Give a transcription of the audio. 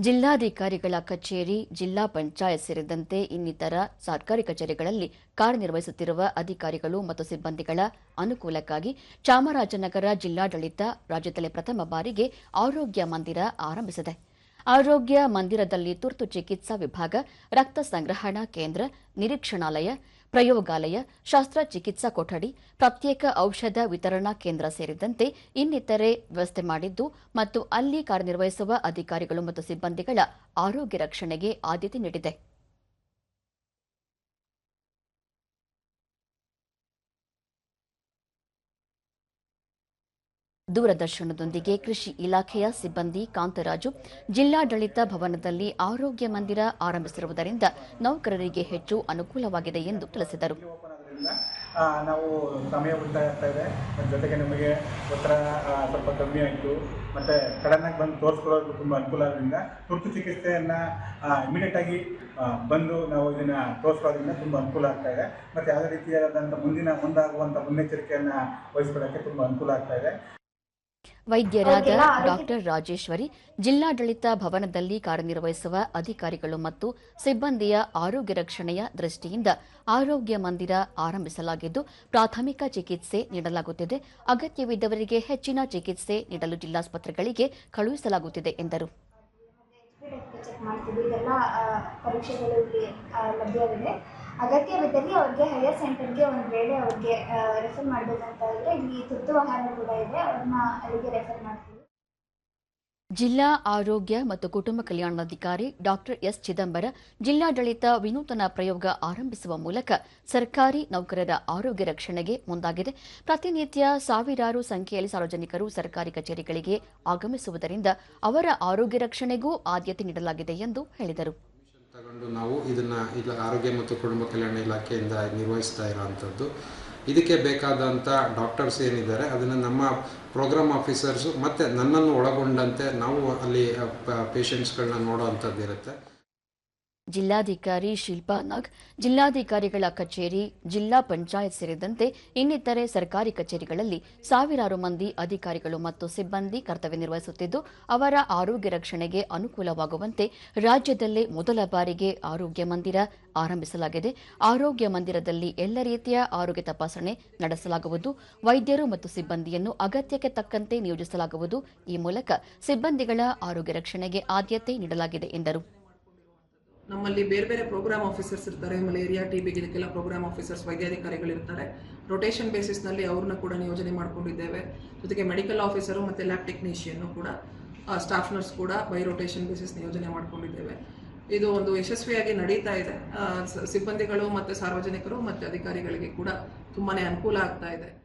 ಜಿಲ್ಲಾಧಿಕಾರಿಗಳ ಕಚೇರಿ, ಜಿಲ್ಲಾ ಪಂಚಾಯತ್ ಸೇರಿದಂತೆ ಇನ್ನಿತರ ಸರ್ಕಾರಿ ಕಚೇರಿಗಳಲ್ಲಿ ಕಾರ್ಯನಿರ್ವಹಿಸುತ್ತಿರುವ ಅಧಿಕಾರಿಗಳು ಮತ್ತು ಸಿಬ್ಬಂದಿಗಳ ಅನುಕೂಲಕ್ಕಾಗಿ ಚಾಮರಾಜನಗರ ಜಿಲ್ಲಾಡಳಿತ ರಾಜ್ಯದಲ್ಲಿ ಪ್ರಥಮ ಬಾರಿಗೆ ಆರೋಗ್ಯ ಮಂದಿರ ಆರಂಭಿಸಿದೆ. ಆರೋಗ್ಯ ಮಂದಿರದಲ್ಲಿ ತುರ್ತು ಚಿಕಿತ್ಸಾ ವಿಭಾಗ, ರಕ್ತ ಸಂಗ್ರಹಣಾ ಕೇಂದ್ರ, ನಿರೀಕ್ಷಣಾಲಯ, ಪ್ರಯೋಗಾಲಯ, ಶಸ್ತ್ರಚಿಕಿತ್ಸಾ ಕೊಠಡಿ, ಪ್ರತ್ಯೇಕ ಔಷಧ ವಿತರಣಾ ಕೇಂದ್ರ ಸೇರಿದಂತೆ ಇನ್ನಿತರೆ ವ್ಯವಸ್ಥೆ ಮಾಡಿದ್ದು ಮತ್ತು ಅಲ್ಲಿ ಕಾರ್ಯನಿರ್ವಹಿಸುವ ಅಧಿಕಾರಿಗಳು ಮತ್ತು ಸಿಬ್ಬಂದಿಗಳ ಆರೋಗ್ಯ ರಕ್ಷಣೆಗೆ ಆದ್ಯತೆ ನೀಡಿದೆ. ದೂರದರ್ಶನದೊಂದಿಗೆ ಕೃಷಿ ಇಲಾಖೆಯ ಸಿಬ್ಬಂದಿ ಕಾಂತರಾಜು, ಜಿಲ್ಲಾಡಳಿತ ಭವನದಲ್ಲಿ ಆರೋಗ್ಯ ಮಂದಿರ ಆರಂಭಿಸಿರುವುದರಿಂದ ನೌಕರರಿಗೆ ಹೆಚ್ಚು ಅನುಕೂಲವಾಗಿದೆ ಎಂದು ತಿಳಿಸಿದರು. ನಾವು ಸಮಯ ಉಳಿತಾಯ ಆಗ್ತಾ ಇದೆ, ಜೊತೆಗೆ ನಮಗೆ ಒತ್ತಡ ಸ್ವಲ್ಪ ಕಮ್ಮಿ ಆಯಿತು, ಮತ್ತು ಸಡನ್ನಾಗಿ ಬಂದು ತೋರಿಸ್ಕೊಳ್ಳೋದು ತುಂಬ ಅನುಕೂಲ ಆಗೋದ್ರಿಂದ ತುರ್ತು ಚಿಕಿತ್ಸೆಯನ್ನು ಇಮಿಡಿಯೇಟಾಗಿ ಬಂದು ನಾವು ಇದನ್ನು ತೋರಿಸ್ಕೊಳ್ಳೋದ್ರಿಂದ ತುಂಬ ಅನುಕೂಲ ಆಗ್ತಾ ಇದೆ. ಮತ್ತು ಯಾವುದೇ ರೀತಿಯಾದಂಥ ಮುಂದಾಗುವಂಥ ಮುನ್ನೆಚ್ಚರಿಕೆಯನ್ನು ವಹಿಸ್ಕೊಳ್ಳೋಕ್ಕೆ ತುಂಬ ಅನುಕೂಲ ಆಗ್ತಾ ಇದೆ. ವೈದ್ಯರಾದ ಡಾಕ್ಟರ್ ರಾಜೇಶ್ವರಿ, ಜಿಲ್ಲಾಡಳಿತ ಭವನದಲ್ಲಿ ಕಾರ್ಯನಿರ್ವಹಿಸುವ ಅಧಿಕಾರಿಗಳು ಮತ್ತು ಸಿಬ್ಬಂದಿಯ ಆರೋಗ್ಯ ರಕ್ಷಣೆಯ ದೃಷ್ಟಿಯಿಂದ ಆರೋಗ್ಯ ಮಂದಿರ ಆರಂಭಿಸಲಾಗಿದ್ದು, ಪ್ರಾಥಮಿಕ ಚಿಕಿತ್ಸೆ ನೀಡಲಾಗುತ್ತಿದೆ. ಅಗತ್ಯವಿದ್ದವರಿಗೆ ಹೆಚ್ಚಿನ ಚಿಕಿತ್ಸೆ ನೀಡಲು ಜಿಲ್ಲಾಸ್ಪತ್ರೆಗಳಿಗೆ ಕಳುಹಿಸಲಾಗುತ್ತಿದೆ ಎಂದರು. ಪರೀಕ್ಷೆಗಳು ಇಲ್ಲಿ ಲಭ್ಯವಿದೆ. ಅಗತ್ಯವಿದ್ದಲ್ಲಿ ಅವರಿಗೆ ಹೈಯರ್ ಸೆಂಟರ್ಗೆ ಒಂದು ವೇಳೆ ಅವ್ರಿಗೆ ರೆಫರ್ ಮಾಡಬೇಕಂತ ಇದ್ರೆ ಇಲ್ಲಿ ತುರ್ತು ಆಹಾರ ಕೂಡ ಇದೆ, ಅವ್ರನ್ನ ಅಲ್ಲಿಗೆ ರೆಫರ್ ಮಾಡ್ತೀವಿ. ಜಿಲ್ಲಾ ಆರೋಗ್ಯ ಮತ್ತು ಕುಟುಂಬ ಕಲ್ಯಾಣಾಧಿಕಾರಿ ಡಾಕ್ಟರ್ ಎಸ್ ಚಿದಂಬರ, ಜಿಲ್ಲಾಡಳಿತ ವಿನೂತನ ಪ್ರಯೋಗ ಆರಂಭಿಸುವ ಮೂಲಕ ಸರ್ಕಾರಿ ನೌಕರರ ಆರೋಗ್ಯ ರಕ್ಷಣೆಗೆ ಮುಂದಾಗಿದೆ. ಪ್ರತಿನಿತ್ಯ ಸಾವಿರಾರು ಸಂಖ್ಯೆಯಲ್ಲಿ ಸಾರ್ವಜನಿಕರು ಸರ್ಕಾರಿ ಕಚೇರಿಗಳಿಗೆ ಆಗಮಿಸುವುದರಿಂದ ಅವರ ಆರೋಗ್ಯ ರಕ್ಷಣೆಗೂ ಆದ್ಯತೆ ನೀಡಲಾಗಿದೆ ಎಂದು ಹೇಳಿದರು. ನಾವು ಇದನ್ನು ಆರೋಗ್ಯ ಮತ್ತು ಕುಟುಂಬ ಕಲ್ಯಾಣ ಇಲಾಖೆಯಿಂದ ನಿರ್ವಹಿಸ್ತಾ ಇರೋವಂಥದ್ದು. ಇದಕ್ಕೆ ಬೇಕಾದಂಥ ಡಾಕ್ಟರ್ಸ್ ಏನಿದ್ದಾರೆ ಅದನ್ನು ನಮ್ಮ ಪ್ರೋಗ್ರಾಮ್ ಆಫೀಸರ್ಸು ಮತ್ತು ನನ್ನನ್ನು ಒಳಗೊಂಡಂತೆ ನಾವು ಅಲ್ಲಿ ಪೇಷಂಟ್ಸ್ಗಳನ್ನ ನೋಡೋ ಅಂಥದ್ದಿರುತ್ತೆ. ಜಿಲ್ಲಾಧಿಕಾರಿ ಶಿಲ್ಪಾ ನಾಗ್, ಜಿಲ್ಲಾಧಿಕಾರಿಗಳ ಕಚೇರಿ, ಜಿಲ್ಲಾ ಪಂಚಾಯತ್ ಸೇರಿದಂತೆ ಇನ್ನಿತರೆ ಸರ್ಕಾರಿ ಕಚೇರಿಗಳಲ್ಲಿ ಸಾವಿರಾರು ಮಂದಿ ಅಧಿಕಾರಿಗಳು ಮತ್ತು ಸಿಬ್ಬಂದಿ ಕರ್ತವ್ಯ ನಿರ್ವಹಿಸುತ್ತಿದ್ದು, ಅವರ ಆರೋಗ್ಯ ರಕ್ಷಣೆಗೆ ಅನುಕೂಲವಾಗುವಂತೆ ರಾಜ್ಯದಲ್ಲೇ ಮೊದಲ ಬಾರಿಗೆ ಆರೋಗ್ಯ ಮಂದಿರ ಆರಂಭಿಸಲಾಗಿದೆ. ಆರೋಗ್ಯ ಮಂದಿರದಲ್ಲಿ ಎಲ್ಲ ರೀತಿಯ ಆರೋಗ್ಯ ತಪಾಸಣೆ ನಡೆಸಲಾಗುವುದು. ವೈದ್ಯರು ಮತ್ತು ಸಿಬ್ಬಂದಿಯನ್ನು ಅಗತ್ಯಕ್ಕೆ ತಕ್ಕಂತೆ ನಿಯೋಜಿಸಲಾಗುವುದು. ಈ ಮೂಲಕ ಸಿಬ್ಬಂದಿಗಳ ಆರೋಗ್ಯ ರಕ್ಷಣೆಗೆ ಆದ್ಯತೆ ನೀಡಲಾಗಿದೆ ಎಂದರು. ನಮ್ಮಲ್ಲಿ ಬೇರೆ ಬೇರೆ ಪ್ರೋಗ್ರಾಮ್ ಆಫೀಸರ್ಸ್ ಇರ್ತಾರೆ, ಮಲೇರಿಯಾ, ಟಿಬಿಗೆ ಇದಕ್ಕೆಲ್ಲ ಪ್ರೋಗ್ರಾಮ್ ಆಫೀಸರ್ಸ್ ವೈದ್ಯಾಧಿಕಾರಿಗಳಿರ್ತಾರೆ. ರೊಟೇಷನ್ ಬೇಸಿಸ್ನಲ್ಲಿ ಅವ್ರನ್ನ ಕೂಡ ನಿಯೋಜನೆ ಮಾಡ್ಕೊಂಡಿದ್ದೇವೆ. ಜೊತೆಗೆ ಮೆಡಿಕಲ್ ಆಫೀಸರು ಮತ್ತು ಲ್ಯಾಬ್ ಟೆಕ್ನಿಷಿಯನ್ನು ಕೂಡ, ಸ್ಟಾಫ್ ನರ್ಸ್ ಕೂಡ ಬೈ ರೊಟೇಷನ್ ಬೇಸಿಸ್ ನಿಯೋಜನೆ ಮಾಡ್ಕೊಂಡಿದ್ದೇವೆ. ಇದು ಒಂದು ಯಶಸ್ವಿಯಾಗಿ ನಡೀತಾ ಇದೆ. ಸಿಬ್ಬಂದಿಗಳು ಮತ್ತು ಸಾರ್ವಜನಿಕರು ಮತ್ತು ಅಧಿಕಾರಿಗಳಿಗೆ ಕೂಡ ತುಂಬಾ ಅನುಕೂಲ ಆಗ್ತಾ ಇದೆ.